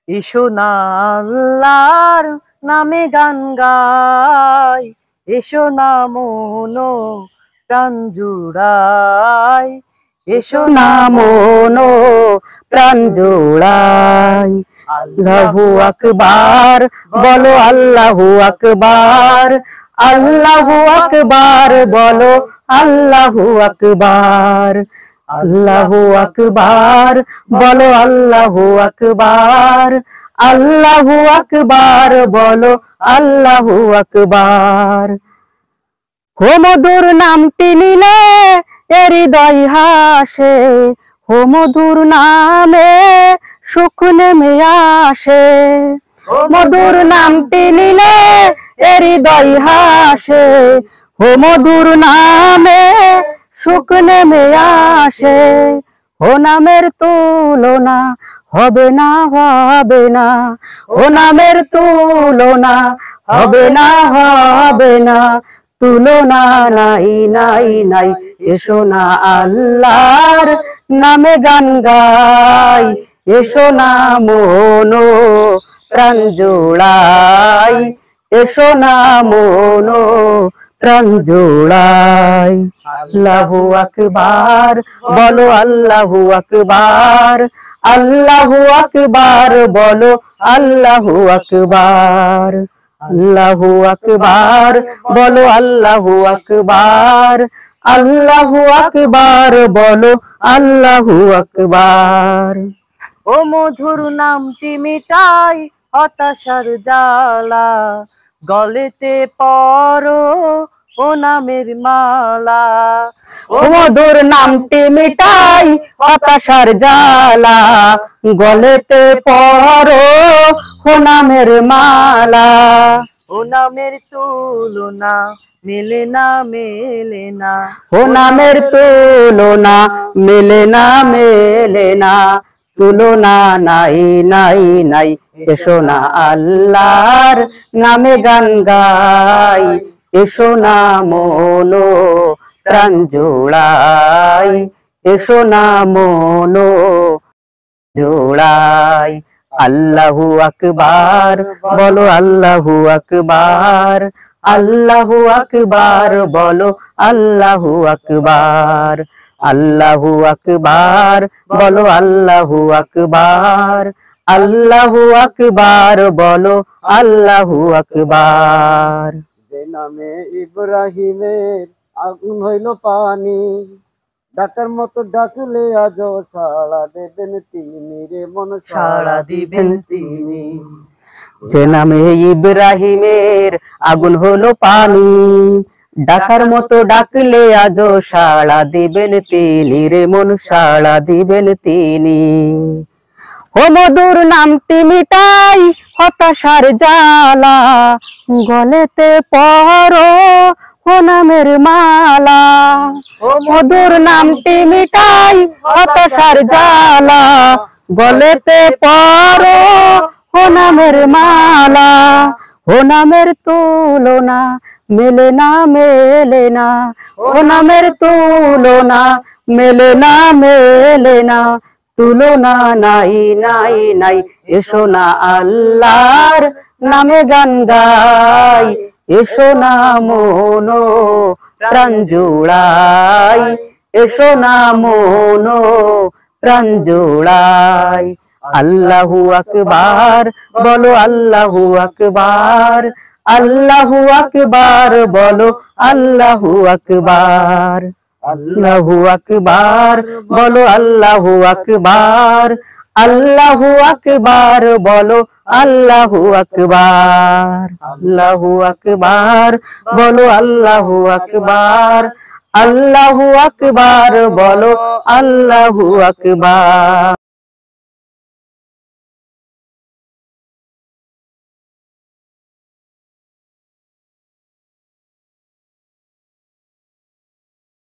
এসো না আল্লাহর নামে গান গাই, এসো না মনো প্রাণ জুড়াই, এসো না মনো প্রাণ জোড়াই। আল্লাহু আকবার বলো, আল্লাহু আকবার, আল্লাহু আকবার বলো, আল্লাহু আকবার, আল্লাহু আকবার বলো, আল্লাহু আকবার, আল্লাহু আকবার বলো, আল্লাহু আকবার। হো মধুর নামটি নিলে হৃদয় হাসে, হো মধুর নামে সুখ নেমে আসে, মধুর নামটি নিলে হৃদয় হাসে, হো মধুর নামে সুখ নেমে আসে। ও নামের তুলনা হবে না, হবে না, ও নামের তুলনা হবে না, হবে না, তুলনা নাই নাই নাই। এসো না আল্লাহর নামে গান গাই, এসো না মনো প্রাণ জোড়াই, এসো না মনো প্রাণ জোড়াই। আল্লাহু আকবার বলো, আল্লাহু আকবার, আল্লাহু আকবার বলো, আল্লাহু আকবার, আল্লাহু আকবার বলো, আল্লাহু আকবার, আল্লাহু আকবার বলো, আল্লাহু আকবার। ও মধুর নামটি মিটাই হতাশার জ্বালা, গলেতে পরো ও নামের মালা। ও মধুর নামটি মিটাই হতাশার জ্বালা, গলেতে পরো ও নামের মালা। ও নামের তুলনা মেলে না, মেলে না, ও নামের তুলনা মেলে না, মেলে না, তুলনা নাই নাই নাই। এসো না আল্লাহর নামে গান গাই, এসো না মনো প্রাণ জোড়াই, এসো না মনো জোড়াই। আল্লাহু আকবার বলো, আল্লাহু আকবার, আল্লাহু আকবার বলো, আল্লাহু আকবার, আল্লাহু আকবার বলো, আল্লাহু আকবার, আল্লাহু আকবার বলো, আল্লাহু আকবার। যে নামে ইব্রাহিমের আগুন হইল পানি, ডাকার মতো ডাকলে আজ সাড়া দেবেন তিনি রে মন, সাড়া দিবেন তিনি। যে নামে ইব্রাহিমের আগুন হলো পানি, ডাকার মতো ডাকলে আজ সাড়া দিবেন তিনি রে মন, সাড়া দিবেন তিনি। ও মধুর নামটি মিটাই হতাশার জ্বালা, গলেতে পরো ও নামের মালা। ও মধুর নামটি মিটাই হতাশার জ্বালা, গলেতে পরো ও নামের মালা। ও নামের তুলনা মেলে না, মেলে না, ও নামের তুলনা মেলে না, মেলে না, তুলনা নাই নাই নাই। এসো না আল্লাহর নামে গান গাই, এসো না মনো প্রাণ জোড়াই, এসো না মনো প্রাণ জোড়াই। আল্লাহু আকবার বলো, আল্লাহু আকবার, আল্লাহু আকবার বলো, আল্লাহু আকবার, আল্লাহু আকবার বলো, আল্লাহু আকবার, আল্লাহু আকবার বলো, আল্লাহু আকবার, আল্লাহু আকবার বলো, আল্লাহু আকবার, আল্লাহু আকবার বলো, আল্লাহু আকবার।